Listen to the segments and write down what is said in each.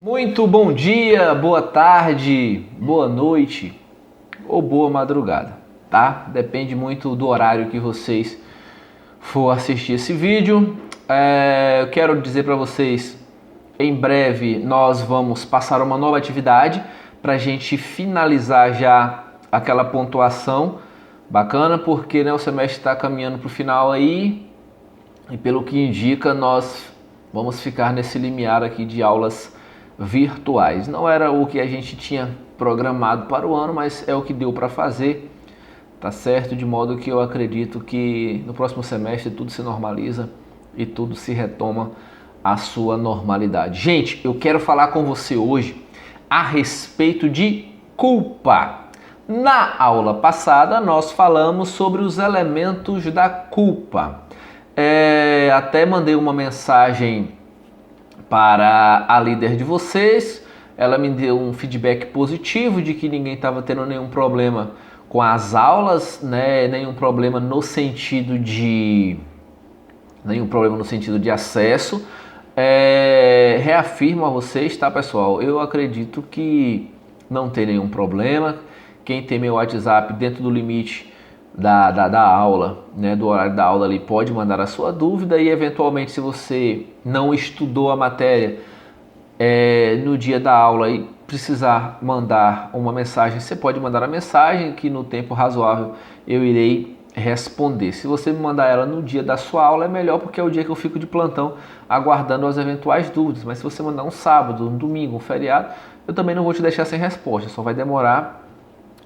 Muito bom dia, boa tarde, boa noite ou boa madrugada, tá? Depende muito do horário que vocês for assistir esse vídeo. Eu quero dizer para vocês, em breve nós vamos passar uma nova atividade para a gente finalizar já aquela pontuação bacana, porque né, o semestre está caminhando para o final aí e pelo que indica nós vamos ficar nesse limiar aqui de aulas virtuais. Não era o que a gente tinha programado para o ano, mas é o que deu para fazer, tá certo? De modo que eu acredito que no próximo semestre tudo se normaliza e tudo se retoma à sua normalidade. Gente, eu quero falar com você hoje a respeito de culpa. Na aula passada nós falamos sobre os elementos da culpa. Até mandei uma mensagem para a líder de vocês, ela me deu um feedback positivo de que ninguém estava tendo nenhum problema com as aulas, né? Nenhum problema no sentido de acesso. Reafirmo a vocês, tá, pessoal? Eu acredito que não tem nenhum problema. Quem tem meu WhatsApp dentro do limite da aula, né, do horário da aula ali, pode mandar a sua dúvida e eventualmente se você não estudou a matéria no dia da aula e precisar mandar uma mensagem, você pode mandar a mensagem que no tempo razoável eu irei responder. Se você me mandar ela no dia da sua aula é melhor, porque é o dia que eu fico de plantão aguardando as eventuais dúvidas, mas se você mandar um sábado, um domingo, um feriado, eu também não vou te deixar sem resposta, só vai demorar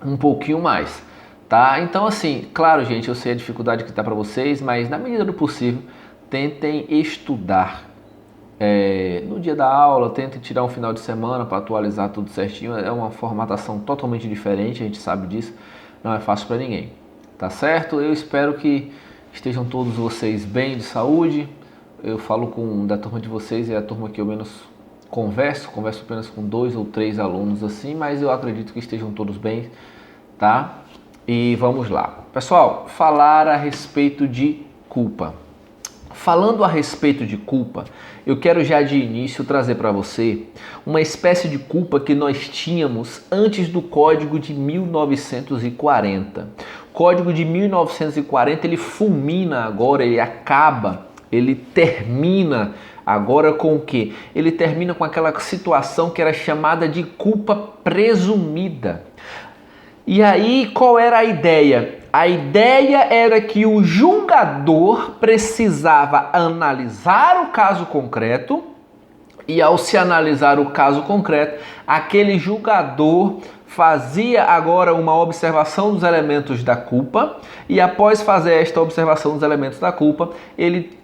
um pouquinho mais. Tá? Então assim, claro gente, eu sei a dificuldade que está para vocês, mas na medida do possível, tentem estudar no dia da aula, tentem tirar um final de semana para atualizar tudo certinho, é uma formatação totalmente diferente, a gente sabe disso, não é fácil para ninguém, tá certo? Eu espero que estejam todos vocês bem de saúde, eu falo da turma de vocês, é a turma que eu menos converso apenas com 2 ou 3 alunos assim, mas eu acredito que estejam todos bem, tá? E vamos lá. Pessoal, falar a respeito de culpa. Falando a respeito de culpa, eu quero já de início trazer para você uma espécie de culpa que nós tínhamos antes do Código de 1940. O Código de 1940, ele fulmina agora, ele acaba, ele termina agora com o quê? Ele termina com aquela situação que era chamada de culpa presumida. E aí, qual era a ideia? A ideia era que o julgador precisava analisar o caso concreto e, ao se analisar o caso concreto, aquele julgador fazia agora uma observação dos elementos da culpa e, após fazer esta observação dos elementos da culpa, ele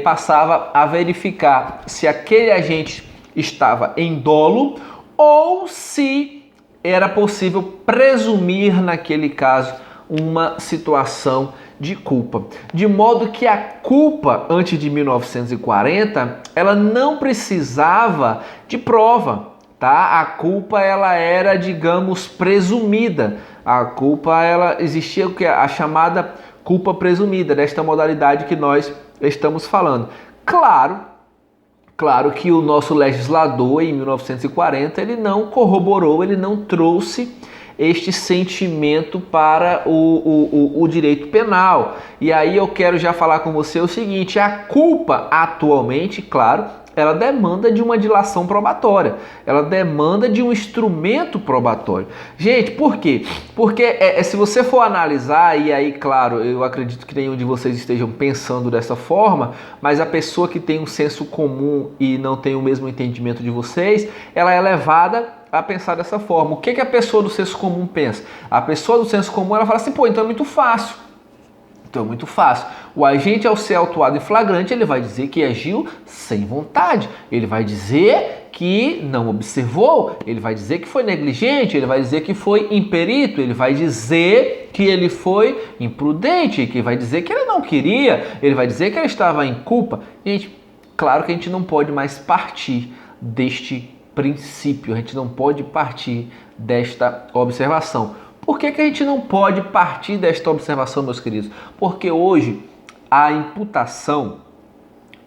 passava a verificar se aquele agente estava em dolo ou se era possível presumir naquele caso uma situação de culpa. De modo que a culpa antes de 1940, ela não precisava de prova, tá? A culpa ela era, digamos, presumida. A culpa ela existia o que a chamada culpa presumida, desta modalidade que nós estamos falando. Claro que o nosso legislador, em 1940, ele não corroborou, ele não trouxe este sentimento para o direito penal. E aí eu quero já falar com você o seguinte, a culpa atualmente, claro, ela demanda de uma dilação probatória, ela demanda de um instrumento probatório. Gente, por quê? Porque se você for analisar, e aí, claro, eu acredito que nenhum de vocês estejam pensando dessa forma, mas a pessoa que tem um senso comum e não tem o mesmo entendimento de vocês, ela é levada a pensar dessa forma. O que a pessoa do senso comum pensa? A pessoa do senso comum, ela fala assim, pô, então é muito fácil. Então é muito fácil. O agente, ao ser autuado em flagrante, ele vai dizer que agiu sem vontade. Ele vai dizer que não observou. Ele vai dizer que foi negligente. Ele vai dizer que foi imperito. Ele vai dizer que ele foi imprudente. Que vai dizer que ele não queria. Ele vai dizer que ele estava em culpa. Gente, claro que a gente não pode mais partir deste princípio. A gente não pode partir desta observação. Por que a gente não pode partir desta observação, meus queridos? Porque hoje a imputação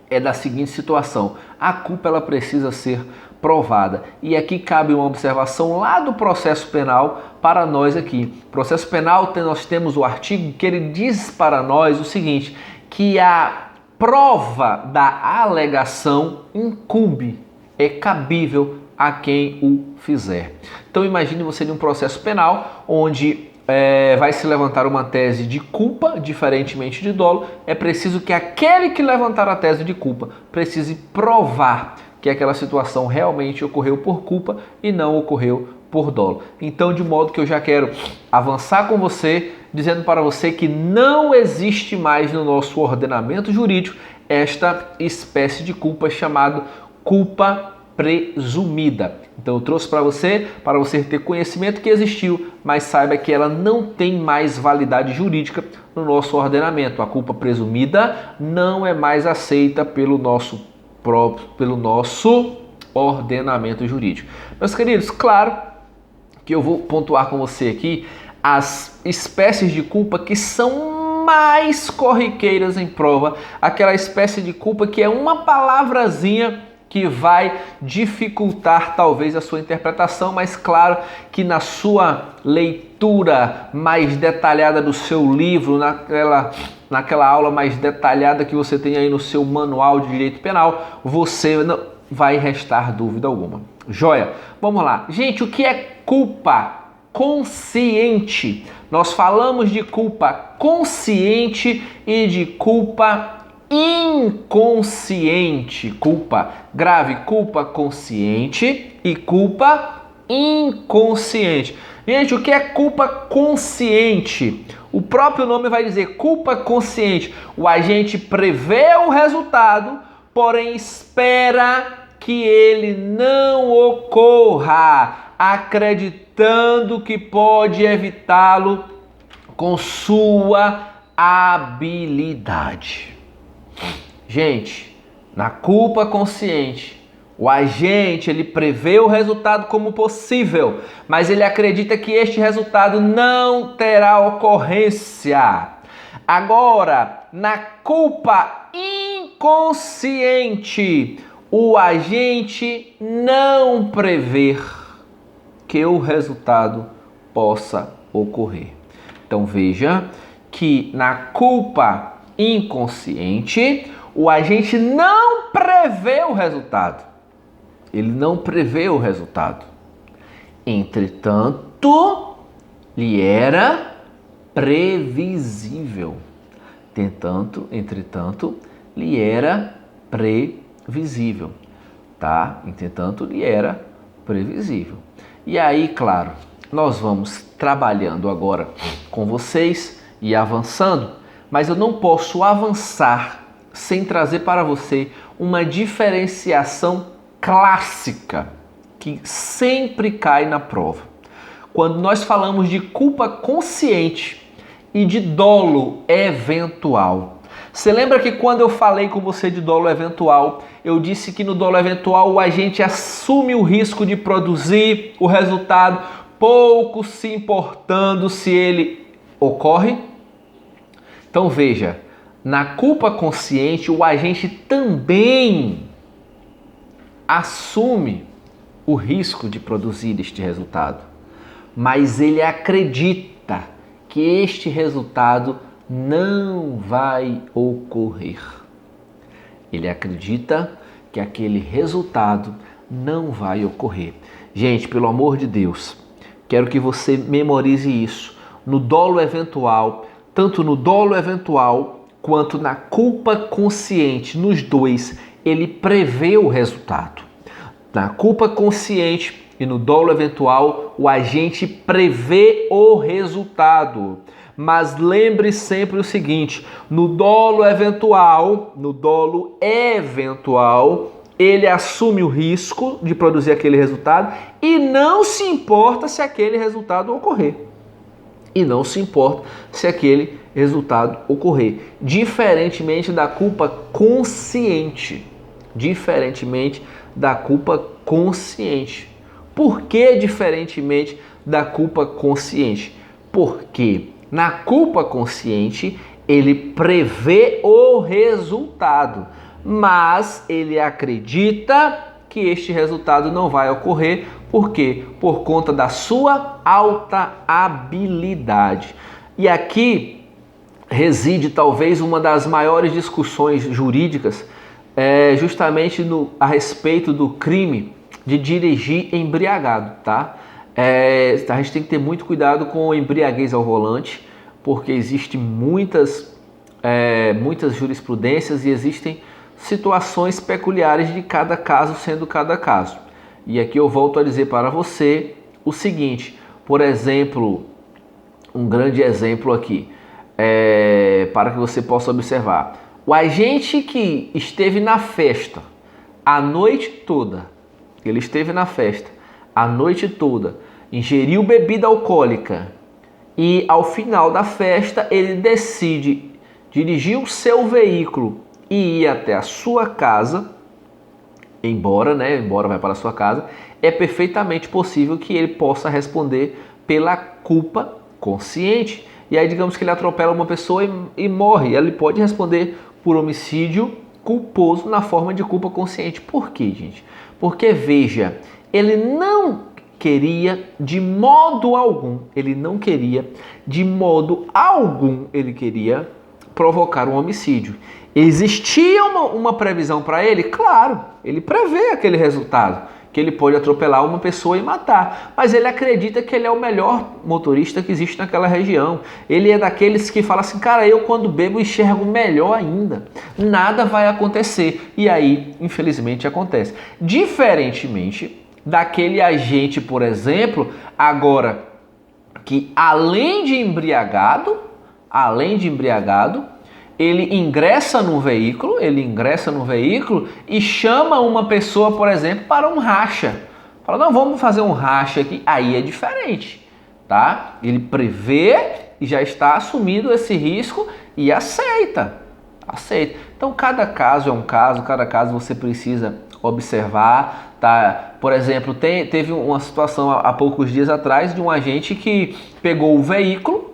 é da seguinte situação. A culpa ela precisa ser provada. E aqui cabe uma observação lá do processo penal para nós aqui. Processo penal, nós temos o artigo que ele diz para nós o seguinte, que a prova da alegação incumbe, é cabível a quem o fizer. Então imagine você num processo penal onde vai se levantar uma tese de culpa, diferentemente de dolo, é preciso que aquele que levantar a tese de culpa precise provar que aquela situação realmente ocorreu por culpa e não ocorreu por dolo. Então, de modo que eu já quero avançar com você, dizendo para você que não existe mais no nosso ordenamento jurídico esta espécie de culpa chamada culpa presumida. Então eu trouxe para você ter conhecimento que existiu, mas saiba que ela não tem mais validade jurídica no nosso ordenamento. A culpa presumida não é mais aceita pelo nosso ordenamento jurídico. Meus queridos, claro que eu vou pontuar com você aqui as espécies de culpa que são mais corriqueiras em prova, aquela espécie de culpa que é uma palavrazinha que vai dificultar talvez a sua interpretação, mas claro que na sua leitura mais detalhada do seu livro, naquela aula mais detalhada que você tem aí no seu manual de direito penal, você não vai restar dúvida alguma. Joia? Vamos lá. Gente, o que é culpa consciente? Nós falamos de culpa consciente e de culpa inconsciente. Culpa grave, culpa consciente e culpa inconsciente. Gente, o que é culpa consciente? O próprio nome vai dizer culpa consciente. O agente prevê o resultado, porém espera que ele não ocorra, acreditando que pode evitá-lo com sua habilidade. Gente, na culpa consciente, o agente ele prevê o resultado como possível, mas ele acredita que este resultado não terá ocorrência. Agora, na culpa inconsciente, o agente não prevê que o resultado possa ocorrer. Então veja que na culpa inconsciente, o agente não prevê o resultado. Ele não prevê o resultado. Entretanto, lhe era previsível. Entretanto, lhe era previsível. Tá? Entretanto, lhe era previsível. E aí, claro, nós vamos trabalhando agora com vocês e avançando, mas eu não posso avançar sem trazer para você uma diferenciação clássica que sempre cai na prova. Quando nós falamos de culpa consciente e de dolo eventual. Você lembra que quando eu falei com você de dolo eventual, eu disse que no dolo eventual o agente assume o risco de produzir o resultado, pouco se importando se ele ocorre? Então veja, na culpa consciente o agente também assume o risco de produzir este resultado, mas ele acredita que este resultado não vai ocorrer. Ele acredita que aquele resultado não vai ocorrer. Gente, pelo amor de Deus, quero que você memorize isso. No dolo eventual, tanto no dolo eventual quanto na culpa consciente, nos dois, ele prevê o resultado. Na culpa consciente e no dolo eventual, o agente prevê o resultado. Mas lembre sempre o seguinte, no dolo eventual, ele assume o risco de produzir aquele resultado e não se importa se aquele resultado ocorrer. Diferentemente da culpa consciente. Por que diferentemente da culpa consciente? Porque na culpa consciente, ele prevê o resultado, mas ele acredita que este resultado não vai ocorrer. Por quê? Por conta da sua alta habilidade. E aqui reside talvez uma das maiores discussões jurídicas, justamente a respeito do crime de dirigir embriagado, tá? A gente tem que ter muito cuidado com a embriaguez ao volante, porque existem muitas jurisprudências e existem situações peculiares de cada caso, sendo cada caso. E aqui eu volto a dizer para você o seguinte, por exemplo, um grande exemplo aqui, para que você possa observar. O agente que esteve na festa a noite toda, ele esteve na festa a noite toda, ingeriu bebida alcoólica e ao final da festa ele decide dirigir o seu veículo e ir até a sua casa, embora vai para a sua casa, é perfeitamente possível que ele possa responder pela culpa consciente. E aí digamos que ele atropela uma pessoa e morre, ele pode responder por homicídio culposo na forma de culpa consciente. Por quê, gente? Porque, veja, ele não queria de modo algum, ele queria provocar um homicídio. Existia uma previsão para ele? Claro, ele prevê aquele resultado, que ele pode atropelar uma pessoa e matar, mas ele acredita que ele é o melhor motorista que existe naquela região. Ele é daqueles que fala assim, cara, eu quando bebo enxergo melhor ainda, nada vai acontecer. E aí, infelizmente, acontece. Diferentemente daquele agente, por exemplo, agora, que além de embriagado, ele ingressa no veículo e chama uma pessoa, por exemplo, para um racha. Fala, não, vamos fazer um racha aqui. Aí é diferente, tá? Ele prevê e já está assumindo esse risco e aceita. Então, cada caso é um caso, cada caso você precisa observar, tá? Por exemplo, teve uma situação há poucos dias atrás de um agente que pegou o veículo,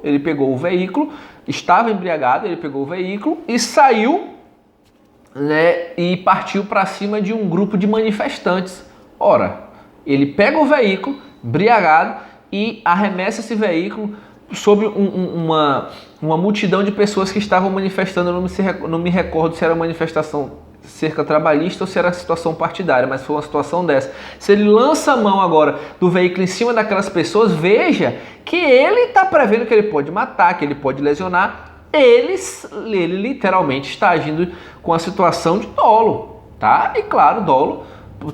estava embriagado, ele pegou o veículo e saiu, né, e partiu para cima de um grupo de manifestantes. Ora, ele pega o veículo, embriagado, e arremessa esse veículo sobre uma multidão de pessoas que estavam manifestando. Não me recordo se era manifestação cerca trabalhista ou se era situação partidária, mas foi uma situação dessa. Se ele lança a mão agora do veículo em cima daquelas pessoas, veja que ele está prevendo que ele pode matar, que ele pode lesionar. Ele literalmente está agindo com a situação de dolo, tá? E claro, dolo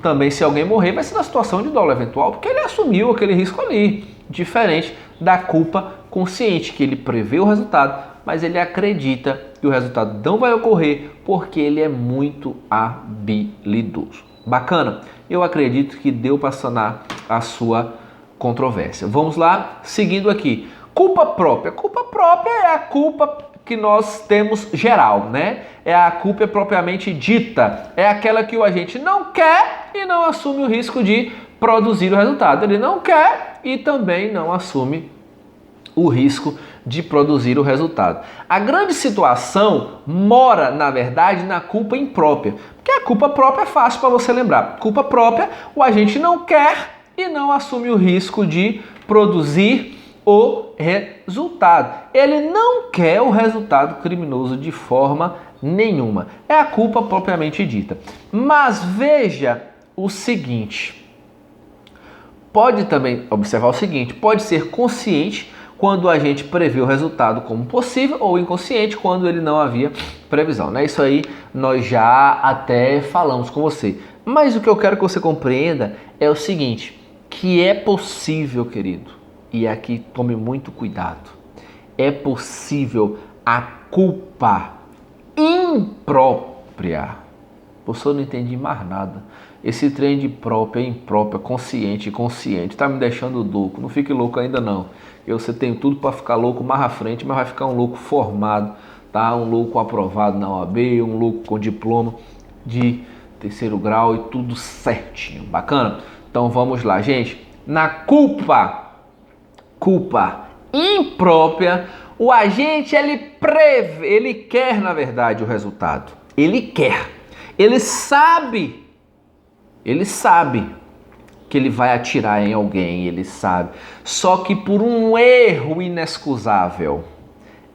também, se alguém morrer, vai ser na situação de dolo eventual, porque ele assumiu aquele risco ali, diferente da culpa consciente, que ele prevê o resultado, mas ele acredita que o resultado não vai ocorrer porque ele é muito habilidoso. Bacana? Eu acredito que deu para sanar a sua controvérsia. Vamos lá, seguindo aqui. Culpa própria. Culpa própria é a culpa que nós temos geral, né? É a culpa propriamente dita. É aquela que o agente não quer e não assume o risco de produzir o resultado. Ele não quer e também não assume o risco de produzir o resultado. A grande situação mora, na verdade, na culpa imprópria. Porque a culpa própria é fácil para você lembrar. Culpa própria, o agente não quer e não assume o risco de produzir o resultado. Ele não quer o resultado criminoso de forma nenhuma. É a culpa propriamente dita. Mas veja o seguinte. Pode também observar o seguinte. Pode ser consciente quando a gente prevê o resultado como possível ou inconsciente quando ele não havia previsão, né? Isso aí nós já até falamos com você. Mas o que eu quero que você compreenda é o seguinte, que é possível, querido, e aqui tome muito cuidado, é possível a culpa imprópria. Você não entende mais nada. Esse trem de própria, imprópria, consciente, inconsciente, tá me deixando louco. Não fique louco ainda não. Você tem tudo para ficar louco mais à frente, mas vai ficar um louco formado, tá? Um louco aprovado na OAB, um louco com diploma de 3º grau e tudo certinho. Bacana? Então vamos lá, gente. Na culpa imprópria, o agente ele quer, na verdade, o resultado. Ele quer. Ele sabe Ele sabe que ele vai atirar em alguém, ele sabe. Só que por um erro inexcusável,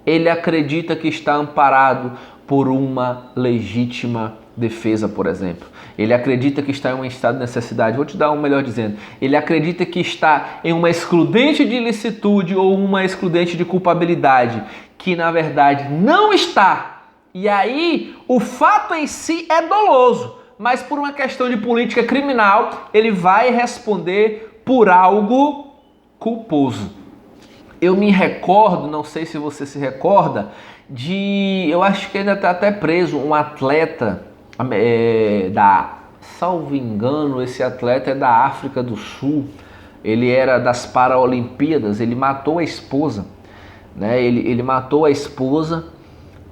ele acredita que está amparado por uma legítima defesa, por exemplo. Ele acredita que está em um estado de necessidade. Vou te dar um melhor dizendo. Ele acredita que está em uma excludente de ilicitude ou uma excludente de culpabilidade, que na verdade não está. E aí, o fato em si é doloso, mas por uma questão de política criminal, ele vai responder por algo culposo. Eu me recordo, não sei se você se recorda, eu acho que ainda está até preso, um atleta salvo engano, esse atleta é da África do Sul, ele era das Paralimpíadas, ele matou a esposa, né? Ele matou a esposa.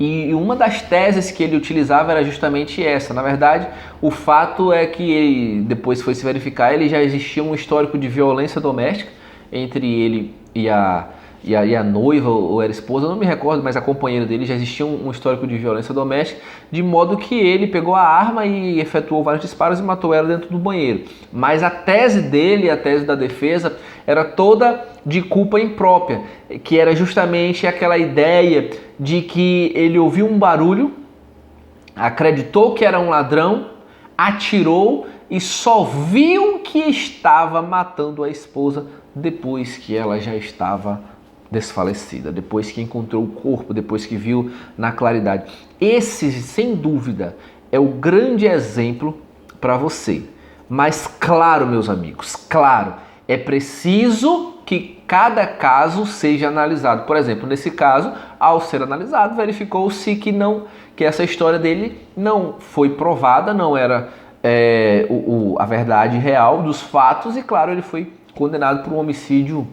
E uma das teses que ele utilizava era justamente essa. Na verdade, o fato é que depois foi se verificar, ele já existia um histórico de violência doméstica entre ele e a noiva ou era esposa, eu não me recordo, mas a companheira dele já existia um histórico de violência doméstica, de modo que ele pegou a arma e efetuou vários disparos e matou ela dentro do banheiro. Mas a tese dele, a tese da defesa, era toda de culpa imprópria, que era justamente aquela ideia de que ele ouviu um barulho, acreditou que era um ladrão, atirou e só viu que estava matando a esposa depois que ela já estava desfalecida, depois que encontrou o corpo, depois que viu na claridade. Esse, sem dúvida, é o grande exemplo para você. Mas claro, meus amigos, claro, é preciso que cada caso seja analisado. Por exemplo, nesse caso, ao ser analisado, verificou-se que essa história dele não foi provada, não era a verdade real dos fatos e, claro, ele foi condenado por um homicídio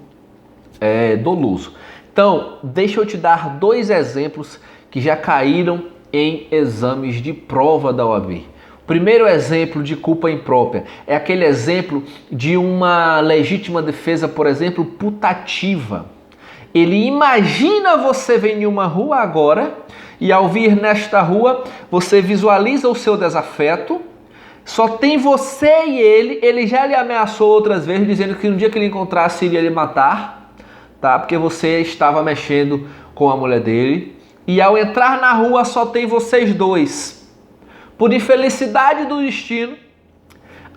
doloso. Então, deixa eu te dar 2 exemplos que já caíram em exames de prova da OAB. O primeiro exemplo de culpa imprópria é aquele exemplo de uma legítima defesa, por exemplo, putativa. Ele imagina você vem em uma rua agora e ao vir nesta rua você visualiza o seu desafeto, só tem você e ele já lhe ameaçou outras vezes dizendo que no dia que ele encontrasse iria lhe matar, tá? Porque você estava mexendo com a mulher dele e ao entrar na rua só tem vocês dois. Por infelicidade do destino,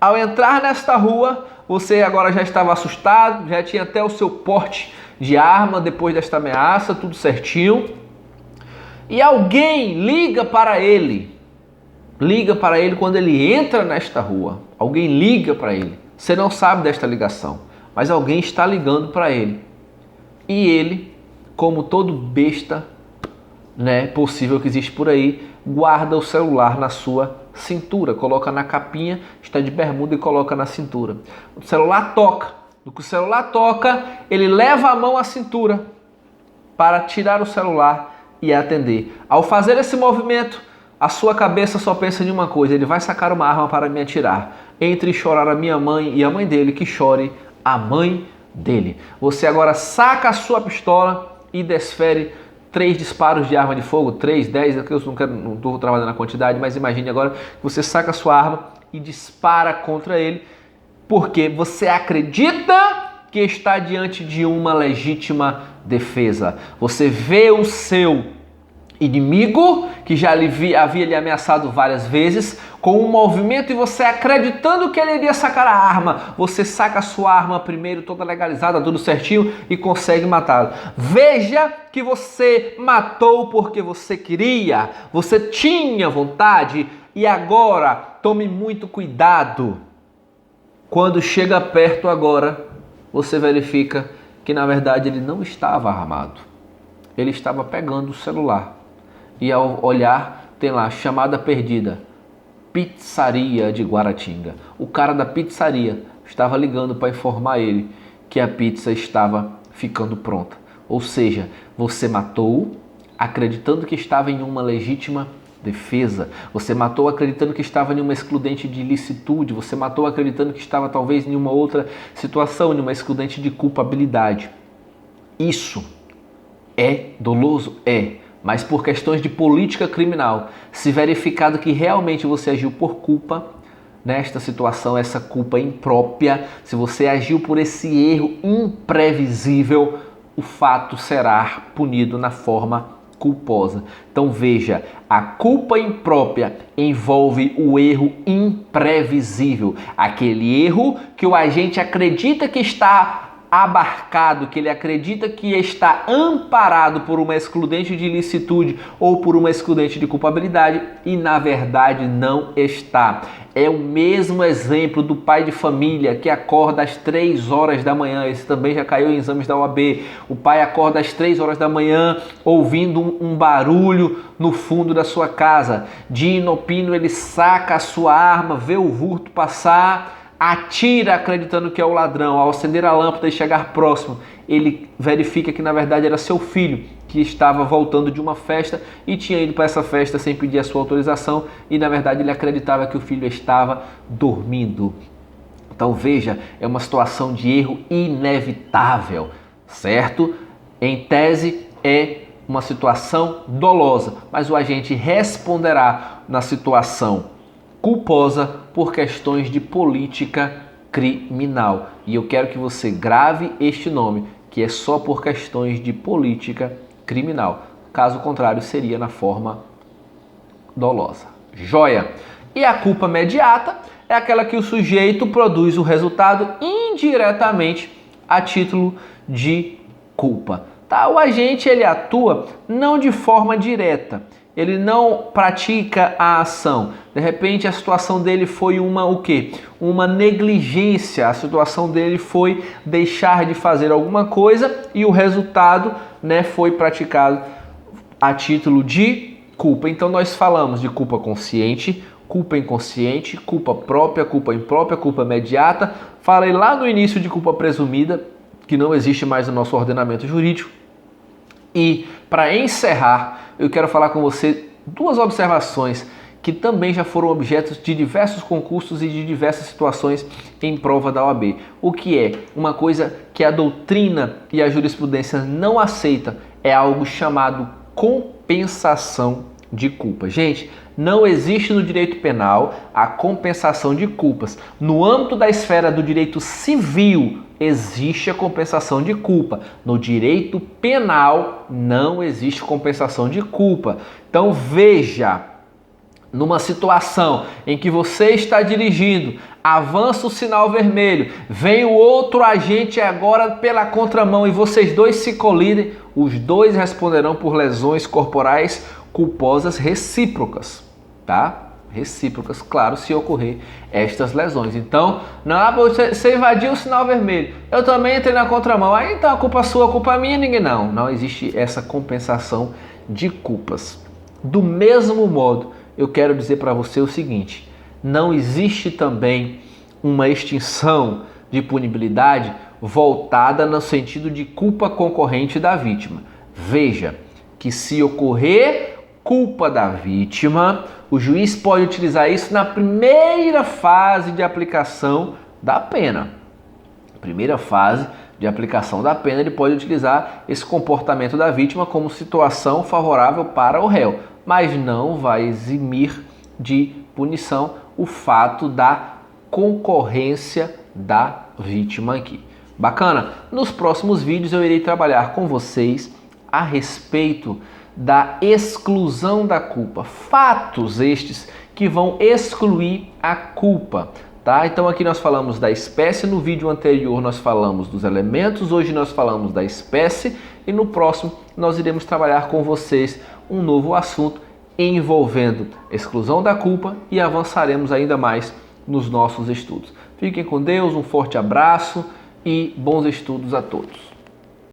ao entrar nesta rua, você agora já estava assustado, já tinha até o seu porte de arma depois desta ameaça, tudo certinho. E alguém liga para ele quando ele entra nesta rua. Alguém liga para ele. Você não sabe desta ligação, mas alguém está ligando para ele. E ele, como todo besta, possível que existe por aí, guarda o celular na sua cintura, coloca na capinha, está de bermuda e coloca na cintura. O celular toca. No que o celular toca, ele leva a mão à cintura para tirar o celular e atender. Ao fazer esse movimento, a sua cabeça só pensa em uma coisa: ele vai sacar uma arma para me atirar. Entre chorar a minha mãe e a mãe dele, que chore a mãe dele. Você agora saca a sua pistola e desfere 3 disparos de arma de fogo, 3, 10, eu não estou trabalhando na quantidade, mas imagine agora que você saca a sua arma e dispara contra ele, porque você acredita que está diante de uma legítima defesa. Você vê o seu inimigo, que já havia lhe ameaçado várias vezes, com um movimento e você acreditando que ele iria sacar a arma, você saca a sua arma primeiro, toda legalizada, tudo certinho, e consegue matá-lo. Veja que você matou porque você queria, você tinha vontade, e agora tome muito cuidado. Quando chega perto agora, você verifica que na verdade ele não estava armado. Ele estava pegando o celular. E ao olhar, tem lá, chamada perdida, pizzaria de Guaratinga. O cara da pizzaria estava ligando para informar ele que a pizza estava ficando pronta. Ou seja, você matou acreditando que estava em uma legítima defesa. Você matou acreditando que estava em uma excludente de ilicitude. Você matou acreditando que estava talvez em uma outra situação, em uma excludente de culpabilidade. Isso é doloso? É. Mas por questões de política criminal, se verificado que realmente você agiu por culpa, nesta situação, essa culpa imprópria, se você agiu por esse erro imprevisível, o fato será punido na forma culposa. Então veja, a culpa imprópria envolve o erro imprevisível, aquele erro que o agente acredita que está abarcado, que ele acredita que está amparado por uma excludente de ilicitude ou por uma excludente de culpabilidade e na verdade não está. É o mesmo exemplo do pai de família que acorda às 3 horas da manhã, esse também já caiu em exames da OAB. O pai acorda às 3 horas da manhã ouvindo um barulho no fundo da sua casa. De inopino ele saca a sua arma, vê o vulto passar, atira acreditando que é o ladrão. Ao acender a lâmpada e chegar próximo, ele verifica que na verdade era seu filho que estava voltando de uma festa e tinha ido para essa festa sem pedir a sua autorização e na verdade ele acreditava que o filho estava dormindo. Então veja, é uma situação de erro inevitável, certo? Em tese é uma situação dolosa, mas o agente responderá na situação culposa por questões de política criminal. E eu quero que você grave este nome, que é só por questões de política criminal. Caso contrário, seria na forma dolosa. Joia! E a culpa imediata é aquela que o sujeito produz o resultado indiretamente a título de culpa. Tá? O agente ele atua não de forma direta. Ele não pratica a ação. De repente a situação dele foi o quê? Uma negligência. A situação dele foi deixar de fazer alguma coisa e o resultado, foi praticado a título de culpa. Então nós falamos de culpa consciente, culpa inconsciente, culpa própria, culpa imprópria, culpa imediata. Falei lá no início de culpa presumida, que não existe mais no nosso ordenamento jurídico. E para encerrar, eu quero falar com você 2 observações que também já foram objetos de diversos concursos e de diversas situações em prova da OAB. O que é uma coisa que a doutrina e a jurisprudência não aceita é algo chamado compensação de culpa. Gente, não existe no direito penal a compensação de culpas. No âmbito da esfera do direito civil, existe a compensação de culpa. No direito penal, não existe compensação de culpa. Então veja, numa situação em que você está dirigindo, avança o sinal vermelho, vem o outro agente agora pela contramão e vocês dois se colidem, os dois responderão por lesões corporais culposas recíprocas, tá? Recíprocas, claro, se ocorrer estas lesões. Então, não, você invadiu o sinal vermelho, eu também entrei na contramão, aí então a culpa sua, a culpa minha, ninguém não existe essa compensação de culpas. Do mesmo modo, eu quero dizer para você o seguinte, não existe também uma extinção de punibilidade voltada no sentido de culpa concorrente da vítima. Veja que se ocorrer culpa da vítima, o juiz pode utilizar isso na primeira fase de aplicação da pena. Primeira fase de aplicação da pena, ele pode utilizar esse comportamento da vítima como situação favorável para o réu, mas não vai eximir de punição o fato da concorrência da vítima aqui. Bacana? Nos próximos vídeos eu irei trabalhar com vocês a respeito da exclusão da culpa, fatos estes que vão excluir a culpa, tá? Então aqui nós falamos da espécie, no vídeo anterior nós falamos dos elementos, hoje nós falamos da espécie e no próximo nós iremos trabalhar com vocês um novo assunto envolvendo exclusão da culpa e avançaremos ainda mais nos nossos estudos. Fiquem com Deus, um forte abraço e bons estudos a todos.